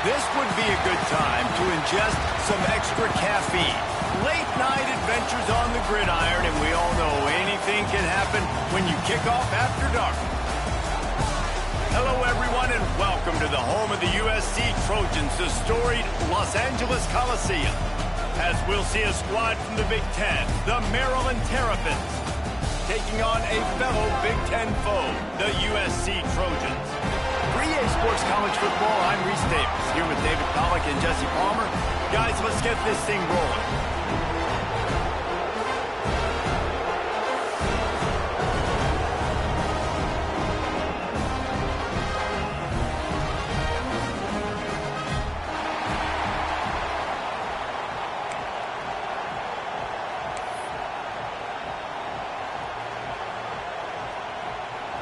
This would be a good time to ingest some extra caffeine. Late night adventures on the gridiron, and we all know anything can happen when you kick off after dark. Hello, everyone, and welcome to the home of the USC Trojans, the storied Los Angeles Coliseum. As we'll see a squad from the Big Ten, the Maryland Terrapins, taking on a fellow Big Ten foe, the USC Trojans. For EA Sports College Football, I'm Reese Davis, here with David Pollack and Jesse Palmer. Guys, let's get this thing rolling.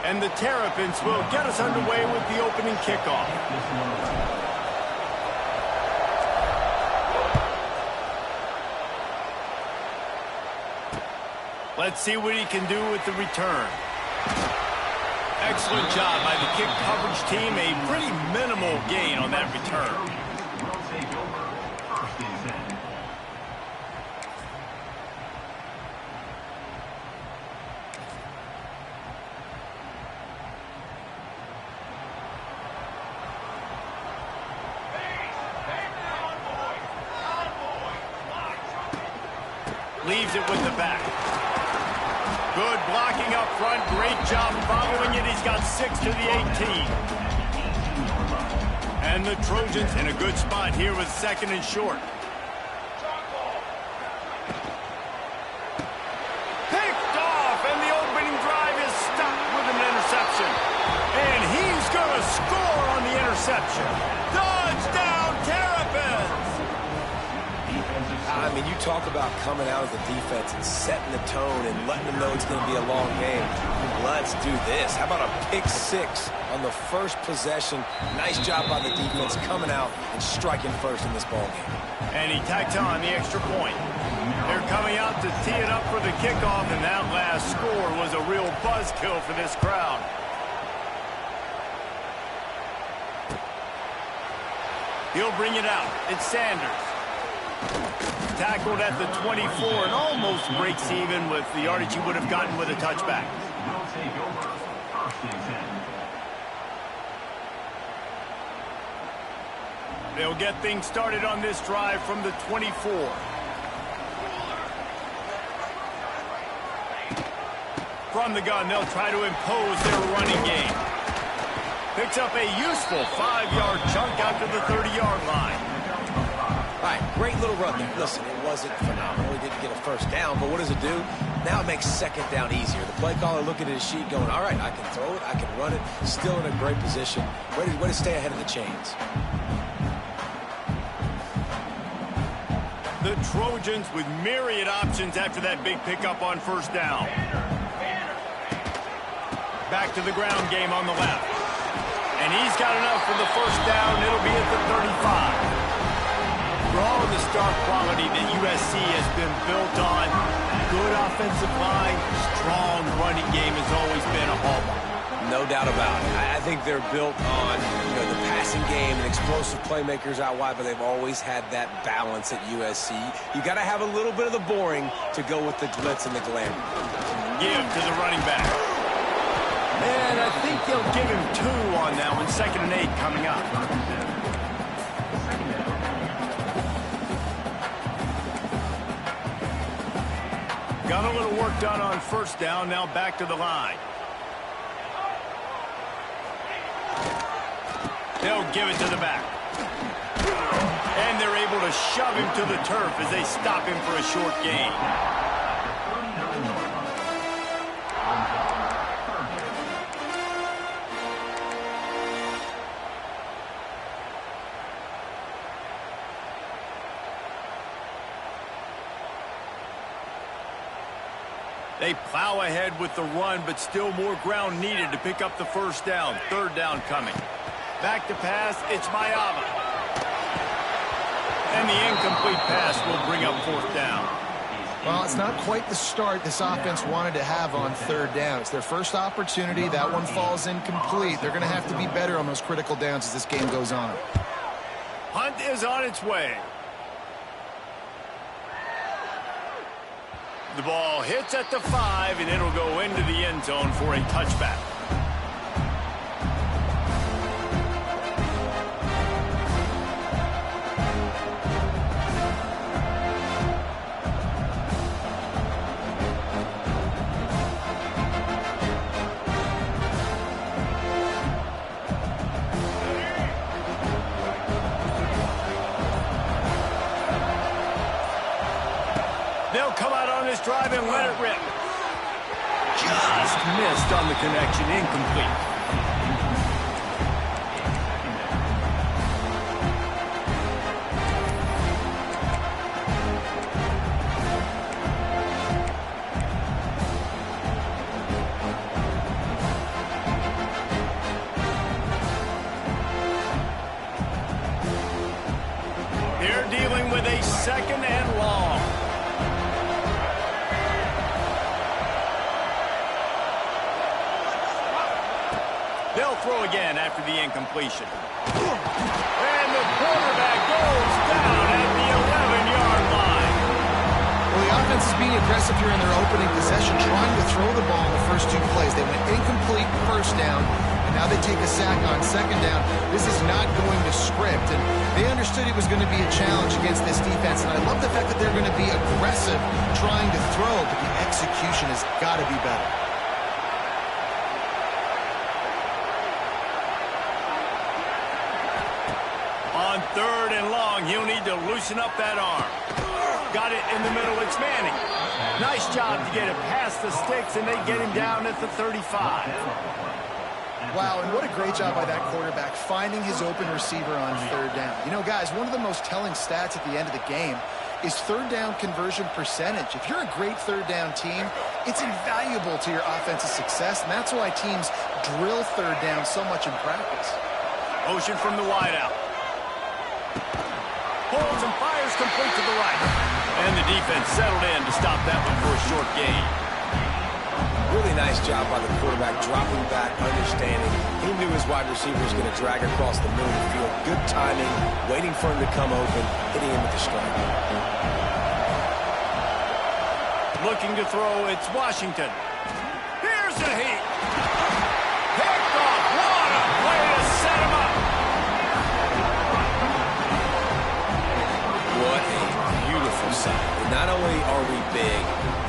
And the Terrapins will get us underway with the opening kickoff. Let's see what he can do with the return. Excellent job by the kick coverage team. A pretty minimal gain on that return. Leaves it with the back. Good blocking up front. Great job following it. He's got 6 to the 18. And the Trojans in a good spot here with 2nd and short. Picked off, and the opening drive is stopped with an interception. And he's going to score on the interception. Touchdown, Terrapins! I mean, you talk about coming out of the defense and setting the tone and letting them know it's going to be a long game. Let's do this. How about a pick 6 on the first possession? Nice job by the defense coming out and striking first in this ball game. And he tacked on the extra point. They're coming out to tee it up for the kickoff, and that last score was a real buzzkill for this crowd. He'll bring it out. It's Sanders. Tackled at the 24 and almost breaks even with the yardage he would have gotten with a touchback. They'll get things started on this drive from the 24. From the gun, they'll try to impose their running game. Picks up a useful 5-yard chunk out to the 30-yard line. All right, great little run there. Listen, it wasn't phenomenal. He didn't get a first down, but what does it do? Now it makes 2nd down easier. The play caller looking at his sheet going, all right, I can throw it, I can run it. Still in a great position. Way to stay ahead of the chains. The Trojans with myriad options after that big pickup on 1st down. Back to the ground game on the left. And he's got enough for the 1st down. It'll be at the 35. For all of the star quality that USC has been built on, good offensive line, strong running game has always been a hallmark. No doubt about it. I think they're built on, the passing game and explosive playmakers out wide, but they've always had that balance at USC. You got to have a little bit of the boring to go with the glitz and the glamour. Give to the running back. And I think they'll give him 2 on that one. 2nd and 8 coming up. Got a little work done on 1st down, now back to the line. They'll give it to the back. And they're able to shove him to the turf as they stop him for a short gain. They plow ahead with the run, but still more ground needed to pick up the 1st down. 3rd down coming. Back to pass, it's Mayava. And the incomplete pass will bring up 4th down. Well, it's not quite the start this offense wanted to have on 3rd down. It's their first opportunity. That one falls incomplete. They're going to have to be better on those critical downs as this game goes on. Punt is on its way. The ball hits at the 5, and it'll go into the end zone for a touchback. They'll come out on this drive and let it rip. Just missed on the connection, incomplete. They're dealing with a 2nd and long. They'll throw again after the incompletion. And the quarterback goes down at the 11-yard line. Well, the offense is being aggressive here in their opening possession, trying to throw the ball in the first 2 plays. They went incomplete first down, and now they take a sack on 2nd down. This is not going to script, and they understood it was going to be a challenge against this defense, and I love the fact that they're going to be aggressive trying to throw, but the execution has got to be better. On 3rd and long, he'll need to loosen up that arm. Got it in the middle, it's Manning. Nice job to get it past the sticks, and they get him down at the 35. Wow, and what a great job by that quarterback, finding his open receiver on 3rd down. You know, guys, one of the most telling stats at the end of the game is 3rd down conversion percentage. If you're a great 3rd down team, it's invaluable to your offensive success, and that's why teams drill 3rd down so much in practice. Motion from the wideout. Pulls and fires complete to the right. And the defense settled in to stop that one for a short gain. Really nice job by the quarterback, dropping back, understanding. He knew his wide receiver was going to drag across the middle of the field. Good timing, waiting for him to come open, hitting him with the strike. Looking to throw, it's Washington. Here's the heat. Picked off. What a way to set him up. What a beautiful sight. Not only are we big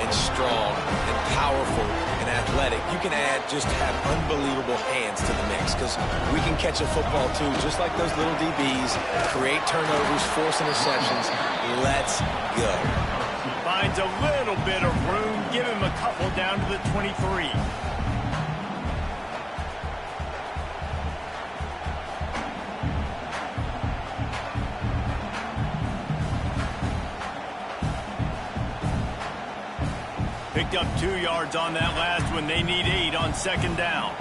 and strong and powerful and athletic, you can just have unbelievable hands to the mix, because we can catch a football too, just like those little DBs, create turnovers, force interceptions. Let's go. Finds a little bit of room. Give him a couple down to the 23. Picked up 2 yards on that last one. They need 8 on 2nd down.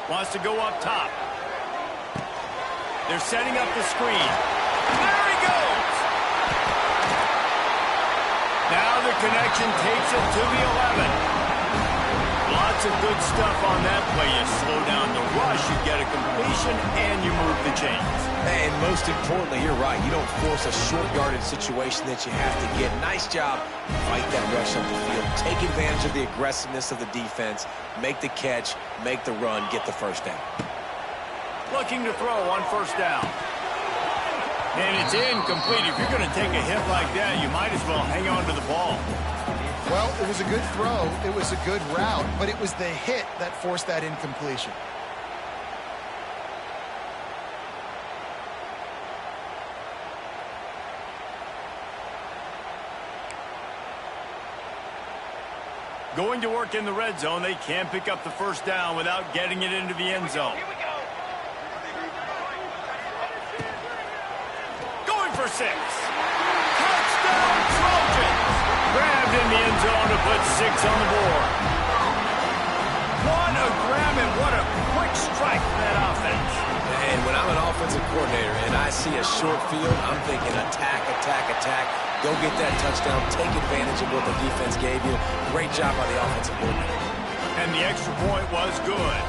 Wants to go up top. They're setting up the screen. There he goes! Now the connection takes it to the 11. Lots of good stuff on that play. You slow down the rush, you get a completion, and you move the chains. And most importantly, you're right. You don't force a short-yarded situation that you have to get. Nice job. Fight that rush up the field. Take advantage of the aggressiveness of the defense. Make the catch, make the run, get the first down. Looking to throw on 1st down. And it's incomplete. If you're going to take a hit like that, you might as well hang on to the ball. Well, it was a good throw, it was a good route, but it was the hit that forced that incompletion. Going to work in the red zone. They can't pick up the 1st down without getting it into the end zone. Going for 6. Touchdown Trojans! Grabbed in the end zone to put 6 on the board. What a grab and what a quick strike for that offense. And when I'm an offensive coordinator and I see a short field, I'm thinking attack, attack, attack. Go get that touchdown. Take advantage of what the defense gave you. Great job by the offensive coordinator. And the extra point was good.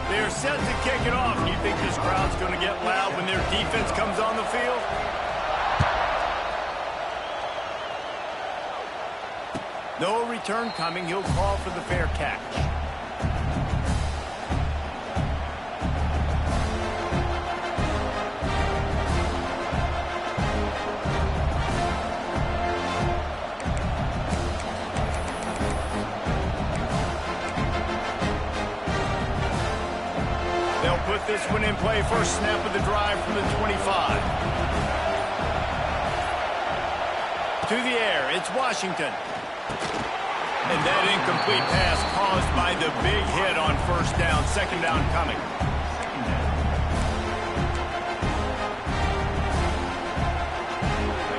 They're set to kick it off. Do you think this crowd's going to get loud when their defense comes on the field? No return coming. He'll call for the fair catch. They'll put this one in play. First snap of the drive from the 25. To the air, it's Washington. And that incomplete pass caused by the big hit on first down. Second down coming.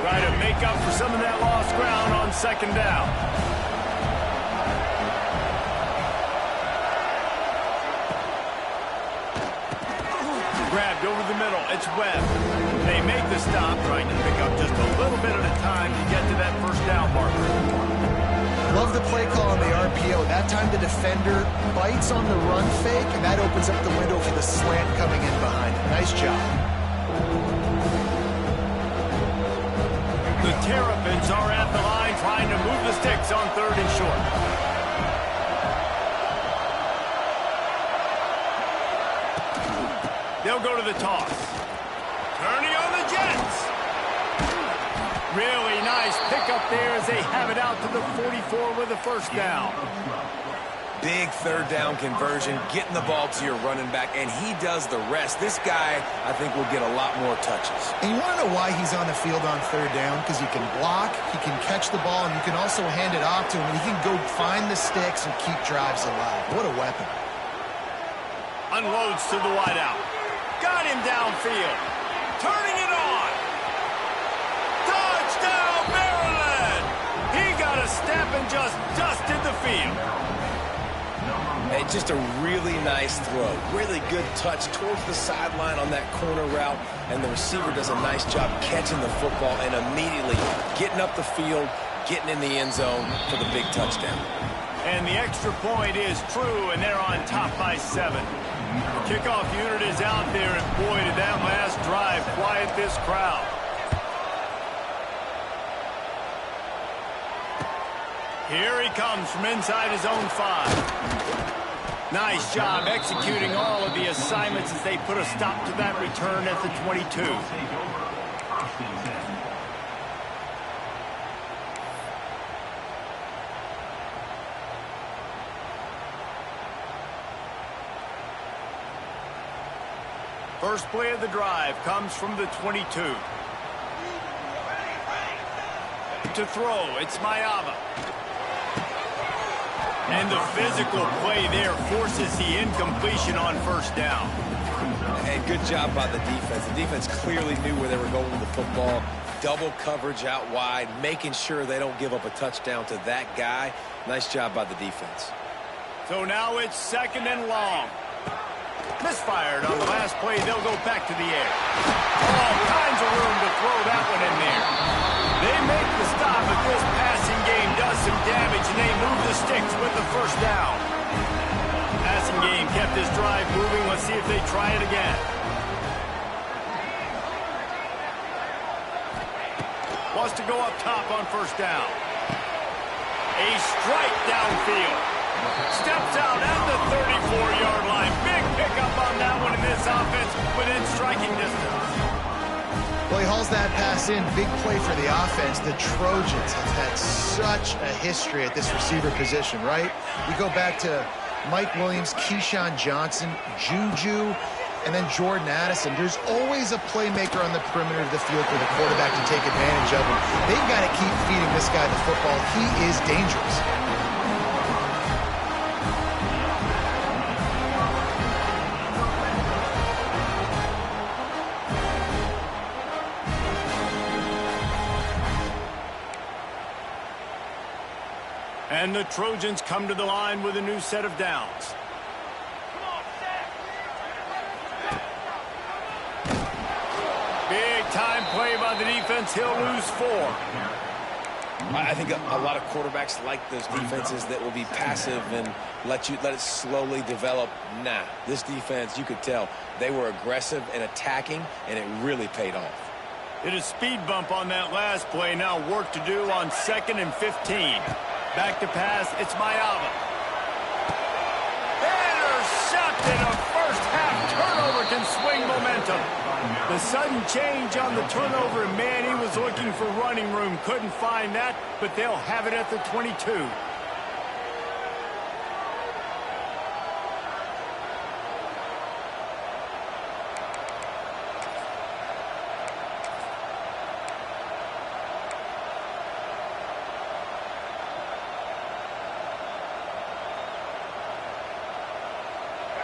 Try to make up for some of that lost ground on second down. Grabbed over the middle. It's Webb. They make the stop, trying to pick up just a little bit at a time to get to that first down marker. Love the play call on the RPO. That time the defender bites on the run fake, and that opens up the window for the slant coming in behind him. Nice job. The Terrapins are at the line trying to move the sticks on third and short. They'll go to the toss. Turning on the Jets. Really nice pickup there as they have it out to the 44 with a first down. Big third down conversion, getting the ball to your running back, and he does the rest. This guy, I think, will get a lot more touches. And you want to know why he's on the field on third down? Because he can block, he can catch the ball, and you can also hand it off to him, and he can go find the sticks and keep drives alive. What a weapon. Unloads to the wideout. Got him downfield. Turning it on. Touchdown, Maryland! He got a step and just dusted the field. Hey, just a really nice throw. Really good touch towards the sideline on that corner route, and the receiver does a nice job catching the football and immediately getting up the field, getting in the end zone for the big touchdown. And the extra point is true, and they're on top by 7. The kickoff unit is out there, and boy, did that last drive quiet this crowd. Here he comes from inside his own 5. Nice job executing all of the assignments as they put a stop to that return at the 22. First play of the drive comes from the 22. To throw, it's Mayava. And the physical play there forces the incompletion on first down. And good job by the defense. The defense clearly knew where they were going with the football. Double coverage out wide, making sure they don't give up a touchdown to that guy. Nice job by the defense. So now it's second and long. Misfired on the last play. They'll go back to the air. All kinds of room to throw that one in there. They make the stop, but this passing game does some damage, and they move the sticks with the first down. Passing game kept this drive moving. Let's see if they try it again. Wants to go up top on first down. A strike downfield. Steps out at the 34-yard line. Big pickup on that one in this offense within striking distance. Well, he hauls that pass in. Big play for the offense. The Trojans have had such a history at this receiver position, right? We go back to Mike Williams, Keyshawn Johnson, Juju, and then Jordan Addison. There's always a playmaker on the perimeter of the field for the quarterback to take advantage of him. They've got to keep feeding this guy the football. He is dangerous. And the Trojans come to the line with a new set of downs. Big time play by the defense. He'll lose 4. I think a lot of quarterbacks like those defenses that will be passive and let it slowly develop. Nah, this defense, you could tell, they were aggressive and attacking, and it really paid off. Hit a speed bump on that last play. Now work to do on 2nd and 15. Back to pass, it's Mayava. Intercepted. A first-half turnover can swing momentum. The sudden change on the turnover, and man, he was looking for running room. Couldn't find that, but they'll have it at the 22.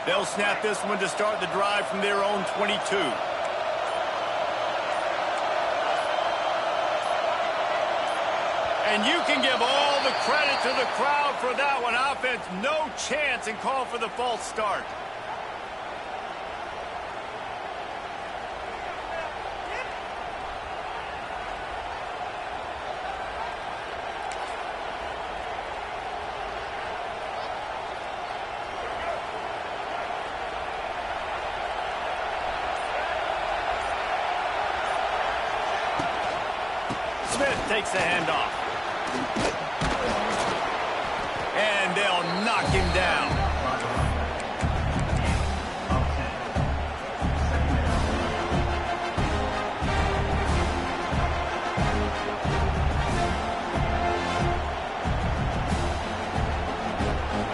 They'll snap this one to start the drive from their own 22. And you can give all the credit to the crowd for that one. Offense, no chance, and call for the false start. Smith takes the handoff. And they'll knock him down.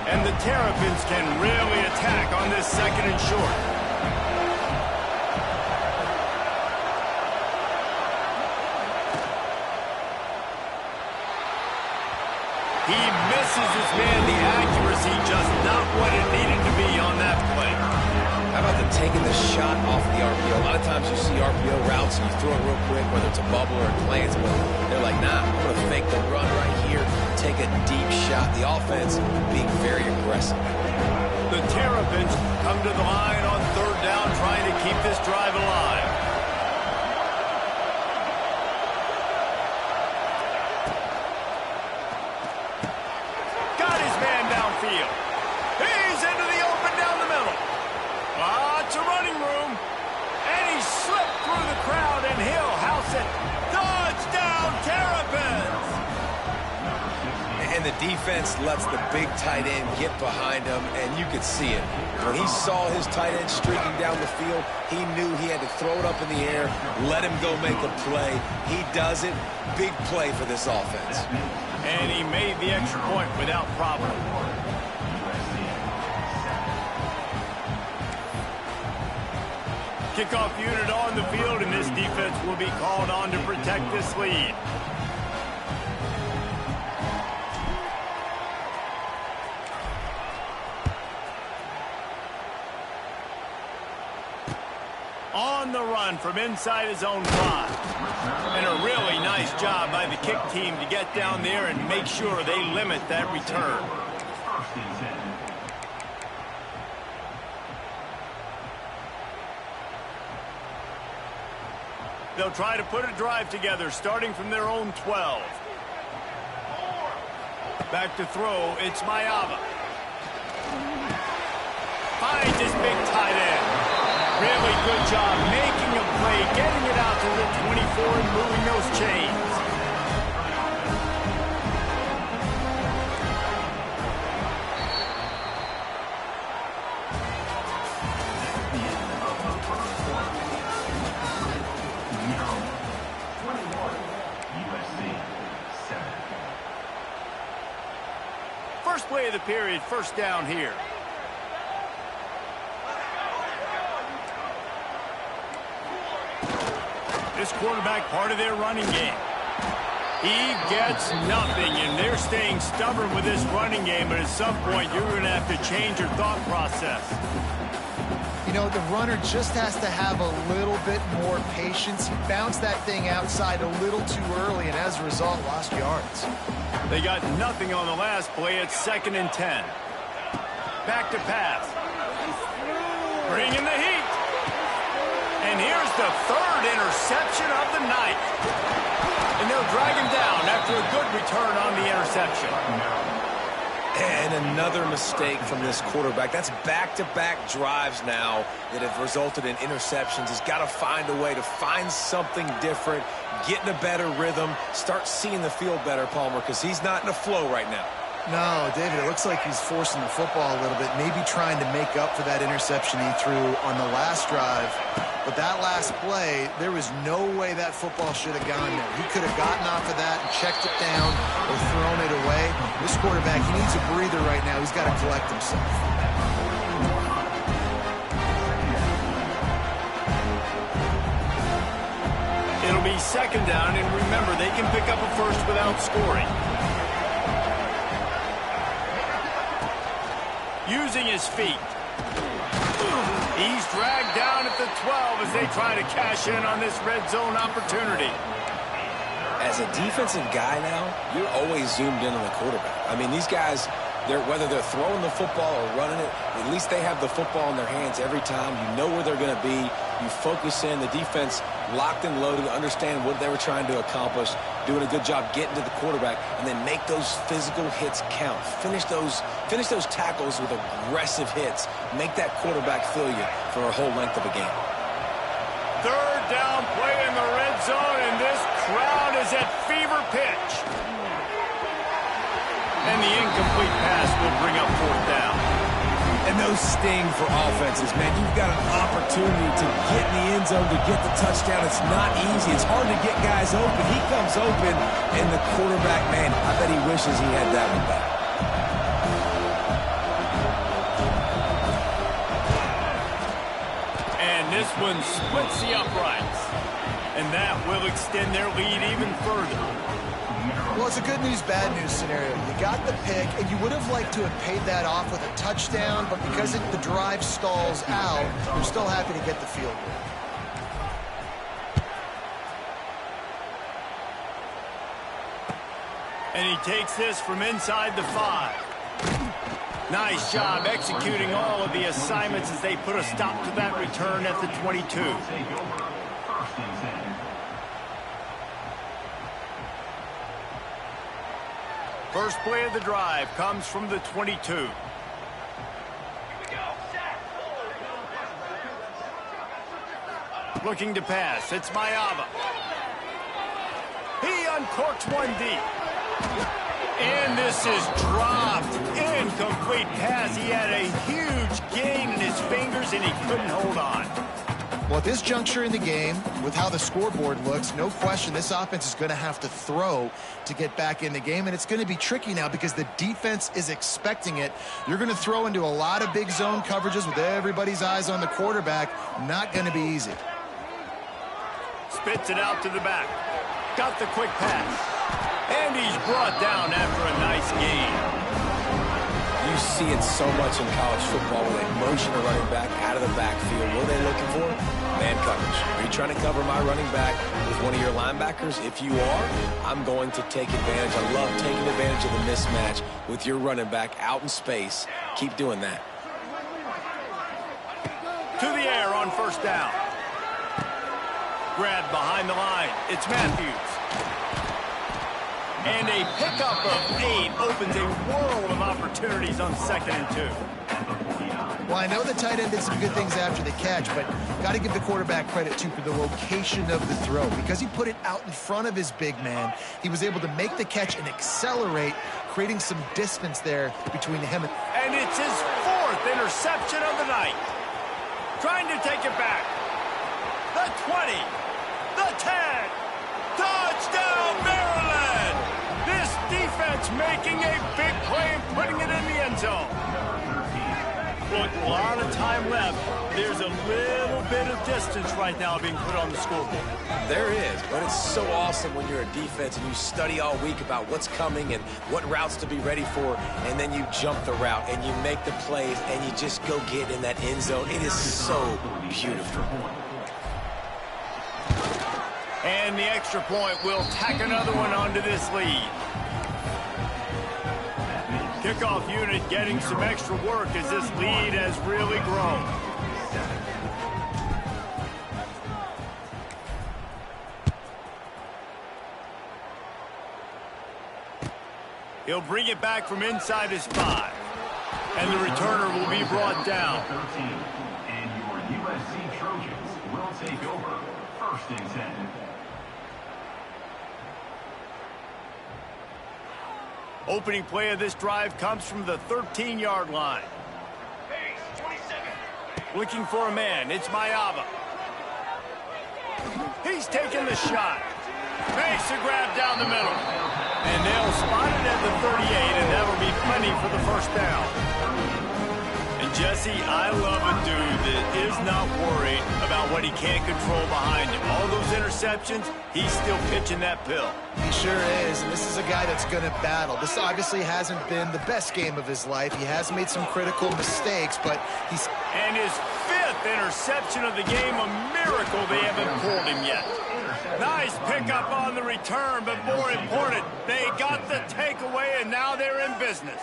And the Terrapins can really attack on this 2nd and short. He misses his man. The accuracy just not what it needed to be on that play. How about them taking the shot off the RPO? A lot of times you see RPO routes and you throw it real quick, whether it's a bubble or a glance, but they're like, nah, I'm going to fake the run right here, take a deep shot. The offense being very aggressive. The Terrapins come to the line on 3rd down, trying to keep this drive alive. He's into the open down the middle. Lots of running room. And he slipped through the crowd, and he'll house it. Touchdown, Terrapins! And the defense lets the big tight end get behind him, and you could see it. When he saw his tight end streaking down the field, he knew he had to throw it up in the air, let him go make a play. He does it. Big play for this offense. And he made the extra point without problem. Kickoff unit on the field, and this defense will be called on to protect this lead. On the run from inside his own 5. And a really nice job by the kick team to get down there and make sure they limit that return. They'll try to put a drive together, starting from their own 12. Back to throw, it's Mayava. Finds his big tight end. Really good job making a play, getting it out to the 24 and moving those chains. First play of the period, 1st down here. This quarterback part of their running game. He gets nothing, and they're staying stubborn with this running game, but at some point you're going to have to change your thought process. You know, the runner just has to have a little bit more patience. He bounced that thing outside a little too early, and as a result, lost yards. They got nothing on the last play. It's 2nd and 10. Back to pass. Bringing the heat. And And here's the third interception of the night. And they'll drag him down after a good return on the interception. And another mistake from this quarterback. That's back-to-back drives now that have resulted in interceptions. He's got to find a way to find something different, get in a better rhythm, start seeing the field better, Palmer, because he's not in a flow right now. No, David, it looks like he's forcing the football a little bit, maybe trying to make up for that interception he threw on the last drive. But that last play, there was no way that football should have gone there. He could have gotten off of that and checked it down or thrown it away. This quarterback, he needs a breather right now. He's got to collect himself. It'll be second down, and remember, they can pick up a first without scoring. Using his feet. He's dragged down at the 12 as they try to cash in on this red zone opportunity. As a defensive guy now, you're always zoomed in on the quarterback. I mean, these guys, whether they're throwing the football or running it, at least they have the football in their hands every time. You know where they're going to be. You focus in. The defense locked and loaded, understand what they were trying to accomplish, doing a good job getting to the quarterback, and then make those physical hits count. Finish those tackles with aggressive hits. Make that quarterback feel you for a whole length of a game. Third down play in the red zone, and this crowd is at fever pitch. And the incomplete pass will bring up fourth down. And those sting for offenses, man. You've got an opportunity to get in the end zone, to get the touchdown. It's not easy. It's hard to get guys open. He comes open, and the quarterback, man, I bet he wishes he had that one back. And this one splits the uprights. And that will extend their lead even further. Well, it's a good news, bad news scenario. You got the pick, and you would have liked to have paid that off with a touchdown, but because the drive stalls out, you're still happy to get the field goal. And he takes this from inside the 5. Nice job executing all of the assignments as they put a stop to that return at the 22. First play of the drive comes from the 22. Looking to pass. It's Mayava. He uncorks one deep. And this is dropped. Incomplete pass. He had a huge gain in his fingers, and he couldn't hold on. Well, at this juncture in the game, with how the scoreboard looks, no question this offense is going to have to throw to get back in the game, and it's going to be tricky now because the defense is expecting it. You're going to throw into a lot of big zone coverages with everybody's eyes on the quarterback. Not going to be easy. Spits it out to the back. Got the quick pass. And he's brought down after a nice gain. You see it so much in college football where they motion a running back out of the backfield. What are they looking for? Man coverage. Are you trying to cover my running back with one of your linebackers? If you are, I'm going to take advantage. I love taking advantage of the mismatch with your running back out in space. Keep doing that. To the air on first down. Grabbed behind the line. It's Matthews. And a pickup of 8 opens a world of opportunities on 2nd and 2. Well, I know the tight end did some good things after the catch, but got to give the quarterback credit, too, for the location of the throw. Because he put it out in front of his big man, he was able to make the catch and accelerate, creating some distance there between him and... And it's his 4th interception of the night. Trying to take it back. The 20. The 10. Touchdown, Maryland! This defense making a big play and putting it in the end zone. Look, a lot of time left. There's a little bit of distance right now being put on the scoreboard. There is, but it's so awesome when you're a defense and you study all week about what's coming and what routes to be ready for, and then you jump the route and you make the plays and you just go get in that end zone. It is so beautiful. And the extra point will tack another one onto this lead. Kickoff unit getting some extra work as this lead has really grown. He'll bring it back from inside his 5. And the returner will be brought down. 13, and your USC Trojans will take over 1st and 10. Opening play of this drive comes from the 13-yard line. Looking for a man, it's Mayava. He's taking the shot. Makes a grab down the middle. And they'll spot it at the 38, and that'll be plenty for the 1st down. And Jesse, I love a dude that is not worried about what he can't control behind him. All those interceptions, he's still pitching that pill. He sure is, and this is a guy that's going to battle. This obviously hasn't been the best game of his life. He has made some critical mistakes, but he's... And his 5th interception of the game, a miracle they haven't pulled him yet. Nice pickup on the return, but more important, they got the takeaway, and now they're in business.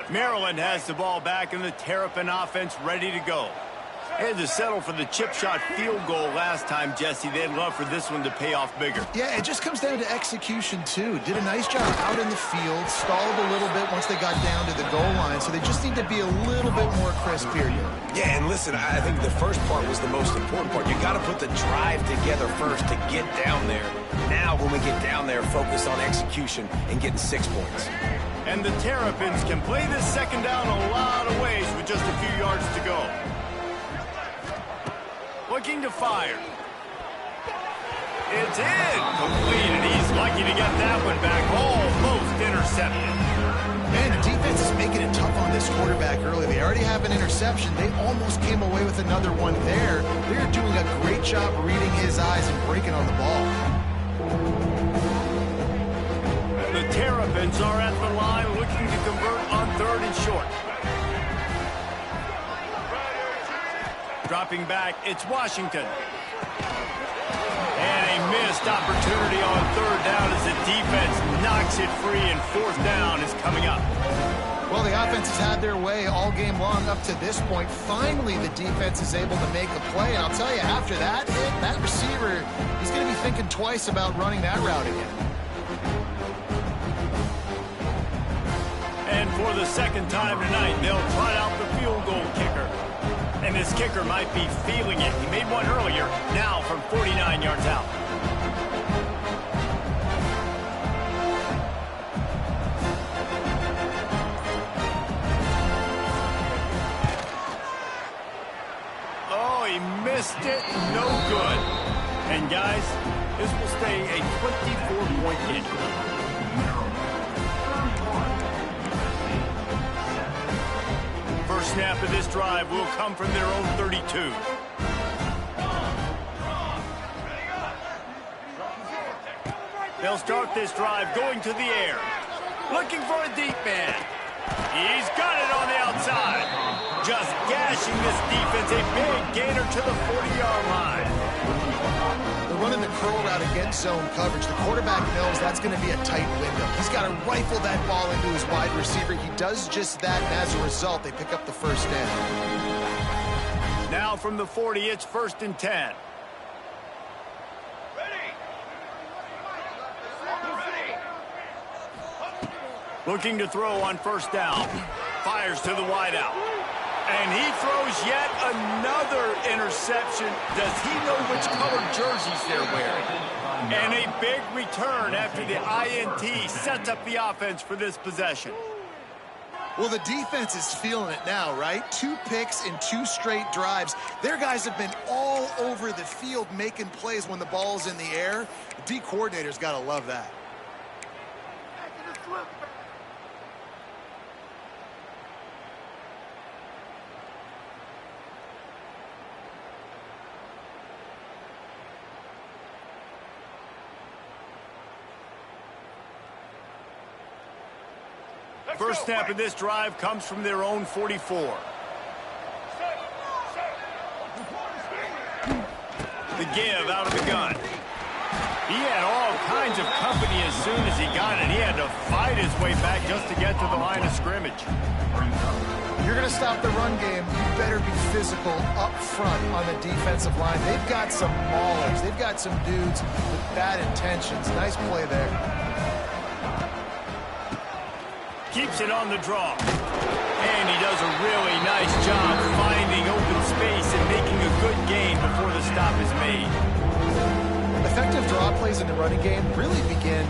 Maryland has the ball back, and the Terrapin offense ready to go. They had to settle for the chip shot field goal last time, Jesse. They'd love for this one to pay off bigger. Yeah, it just comes down to execution, too. Did a nice job out in the field, stalled a little bit once they got down to the goal line, so they just need to be a little bit more crisp here. Yeah, and listen, I think the first part was the most important part. You got to put the drive together first to get down there. Now, when we get down there, focus on execution and getting 6 points. And the Terrapins can play this 2nd down a lot of ways with just a few yards to go. Looking to fire. It's in. Completed. He's lucky to get that one back. Almost intercepted. Man, the defense is making it tough on this quarterback early. They already have an interception. They almost came away with another one there. They're doing a great job reading his eyes and breaking on the ball. The Terrapins are at the line looking to convert on 3rd and short. Dropping back, it's Washington. And a missed opportunity on 3rd down as the defense knocks it free, and 4th down is coming up. Well, the offense has had their way all game long up to this point. Finally, the defense is able to make a play. And I'll tell you, after that hit, that receiver, he's going to be thinking twice about running that route again. And for the 2nd time tonight, they'll trot out the field goal kicker. And this kicker might be feeling it. He made one earlier, now from 49 yards out. Oh, he missed it. No good. And guys, this will stay a 24-point game. First snap of this drive will come from their own 32. They'll start this drive going to the air. Looking for a deep man. He's got it on the outside. Just gashing this defense. A big gainer to the 40-yard line. They're running the curl route against zone coverage. The quarterback knows that's going to be a tight window. He's got to rifle that ball into his wide receiver. He does just that, and as a result, they pick up the 1st down. Now from the 40, it's 1st and 10. Looking to throw on 1st down. Fires to the wideout. And he throws yet another interception. Does he know which colored jerseys they're wearing? And a big return after the INT sets up the offense for this possession. Well, the defense is feeling it now, right? 2 picks in 2 straight drives. Their guys have been all over the field making plays when the ball's in the air. The D coordinator's got to love that. First snap of this drive comes from their own 44. The give out of the gun. He had all kinds of company as soon as he got it, he had to fight his way back just to get to the line of scrimmage. You're going to stop the run game, you better be physical up front on the defensive line. They've got some maulers. They've got some dudes with bad intentions. Nice play there. Keeps it on the draw. And he does a really nice job finding open space and making a good gain before the stop is made. Effective draw plays in the running game really begin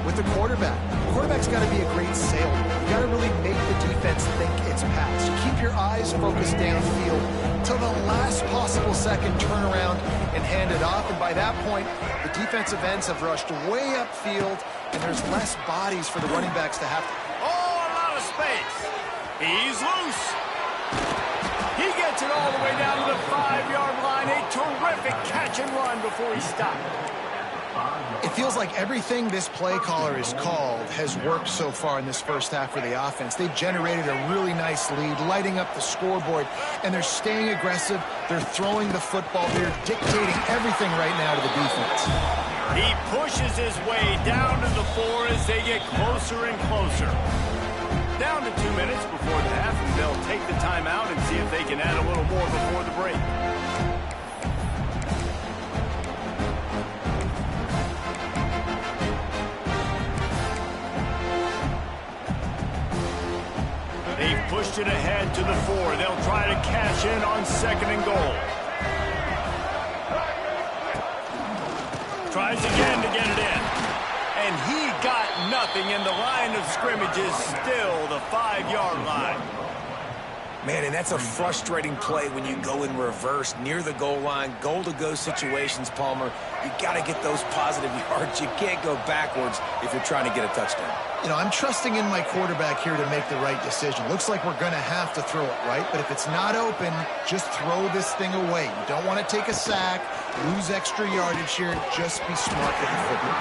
with the quarterback. The quarterback's got to be a great salesman. You got to really make the defense think it's pass. You keep your eyes focused downfield till the last possible second, turn around and hand it off. And by that point, the defensive ends have rushed way upfield, and there's less bodies for the running backs to have to. Oh, a lot of space. He's loose. He gets it all the way down to the 5-yard line. A terrific catch and run before he stopped. It feels like everything this play caller has called has worked so far in this first half for the offense. They've generated a really nice lead, lighting up the scoreboard, and they're staying aggressive. They're throwing the football. They're dictating everything right now to the defense. He pushes his way down to the 4 as they get closer and closer. Down to 2 minutes before the half, and they'll take the timeout and see if they can add a little more before the break. They've pushed it ahead to the 4. They'll try to cash in on 2nd and goal. Tries again to get it in. And he got nothing, and the line of scrimmage is still the 5-yard line. Man, and that's a frustrating play when you go in reverse near the goal line. Goal-to-go situations, Palmer. You got to get those positive yards. You can't go backwards if you're trying to get a touchdown. You know, I'm trusting in my quarterback here to make the right decision. Looks like we're going to have to throw it, right? But if it's not open, just throw this thing away. You don't want to take a sack, lose extra yardage here. Just be smart with the football.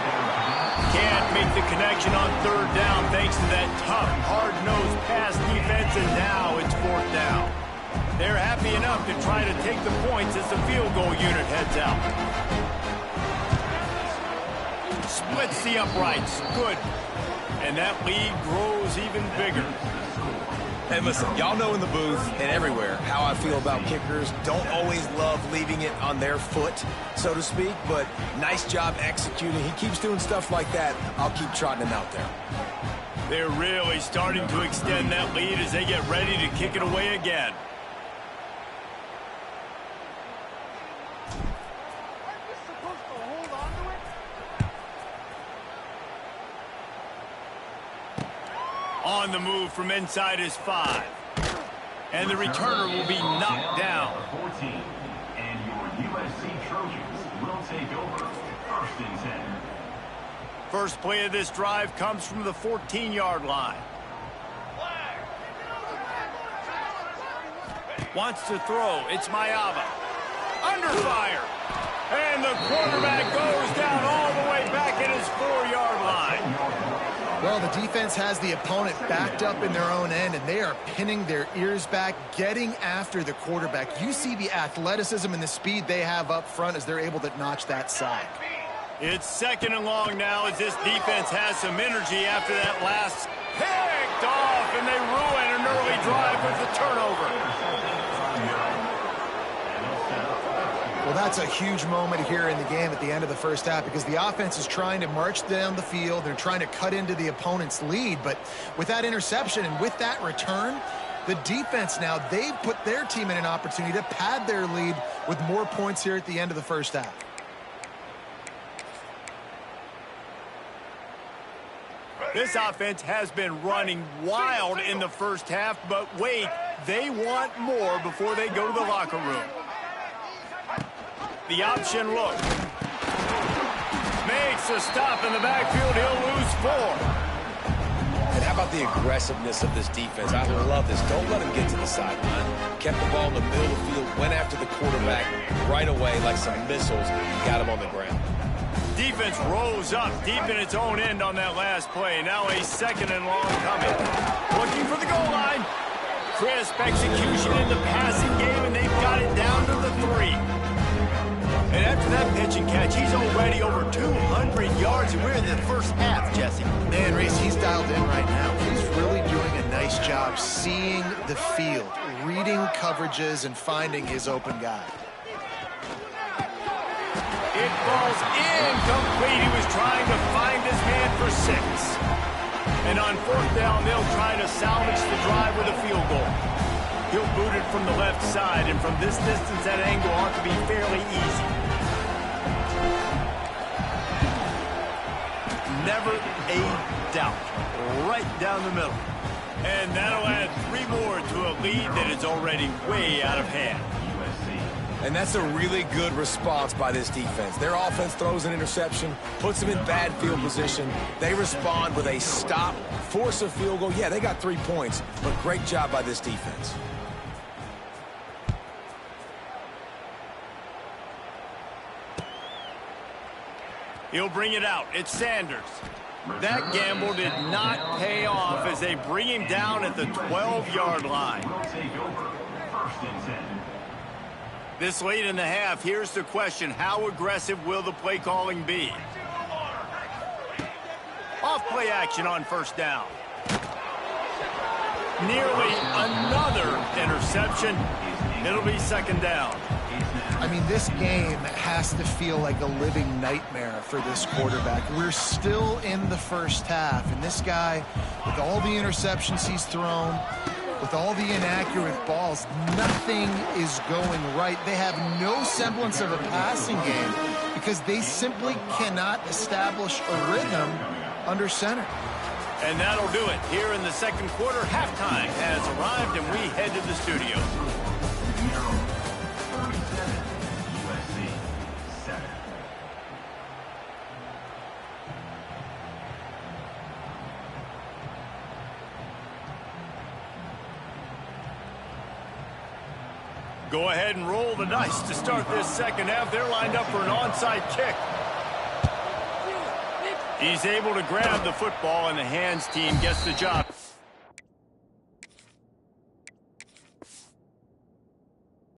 Can't make the connection on 3rd down thanks to that tough, hard-nosed pass defense, and now it's 4th down. They're happy enough to try to take the points as the field goal unit heads out. Splits the uprights. Good. And that lead grows even bigger. Hey, listen, y'all know in the booth and everywhere how I feel about kickers. Don't always love leaving it on their foot, so to speak, but nice job executing. He keeps doing stuff like that. I'll keep trotting him out there. They're really starting to extend that lead as they get ready to kick it away again. On the move from inside his 5. And the returner will be knocked down. 14. And your USC Trojans will take over 1st and 10. First play of this drive comes from the 14-yard line. Wants to throw. It's Mayava. Under fire. And the quarterback goes down all the way back at his 4-yard line. Well, the defense has the opponent backed up in their own end, and they are pinning their ears back, getting after the quarterback. You see the athleticism and the speed they have up front as they're able to notch that sack. It's 2nd and long now as this defense has some energy after that last picked off, and they ruin an early drive with the turnover. Well, that's a huge moment here in the game at the end of the first half because the offense is trying to march down the field. They're trying to cut into the opponent's lead. But with that interception and with that return, the defense now, they've put their team in an opportunity to pad their lead with more points here at the end of the first half. This offense has been running wild in the first half, but wait, they want more before they go to the locker room. The option look. Makes a stop in the backfield. He'll lose 4. And how about the aggressiveness of this defense? I love this. Don't let him get to the sideline. Kept the ball in the middle of the field, went after the quarterback right away like some missiles, and got him on the ground. Defense rose up deep in its own end on that last play. Now a 2nd and long coming. Looking for the goal line. Crisp execution in the passing game, and they've got it down to the 3. And after that pitch and catch, he's already over 200 yards, and we're in the first half, Jesse. Man, Reese, he's dialed in right now. He's really doing a nice job seeing the field, reading coverages, and finding his open guy. It falls incomplete. He was trying to find his man for 6. And on 4th down, they'll try to salvage the drive with a field goal. He'll boot it from the left side, and from this distance, that angle ought to be fairly easy. Never a doubt. Right down the middle. And that'll add 3 more to a lead that is already way out of hand. And that's a really good response by this defense. Their offense throws an interception, puts them in bad field position. They respond with a stop, force a field goal. Yeah, they got 3 points, but great job by this defense. He'll bring it out. It's Sanders. That gamble did not pay off as they bring him down at the 12-yard line. This late in the half, here's the question. How aggressive will the play calling be? Off play action on 1st down. Nearly another interception. It'll be 2nd down. I mean, this game has to feel like a living nightmare for this quarterback. We're still in the first half, and this guy, with all the interceptions he's thrown, with all the inaccurate balls, nothing is going right. They have no semblance of a passing game because they simply cannot establish a rhythm under center. And that'll do it. Here in the 2nd quarter, halftime has arrived, and we head to the studio. Go ahead and roll the dice to start this 2nd half. They're lined up for an onside kick. He's able to grab the football, and the hands team gets the job.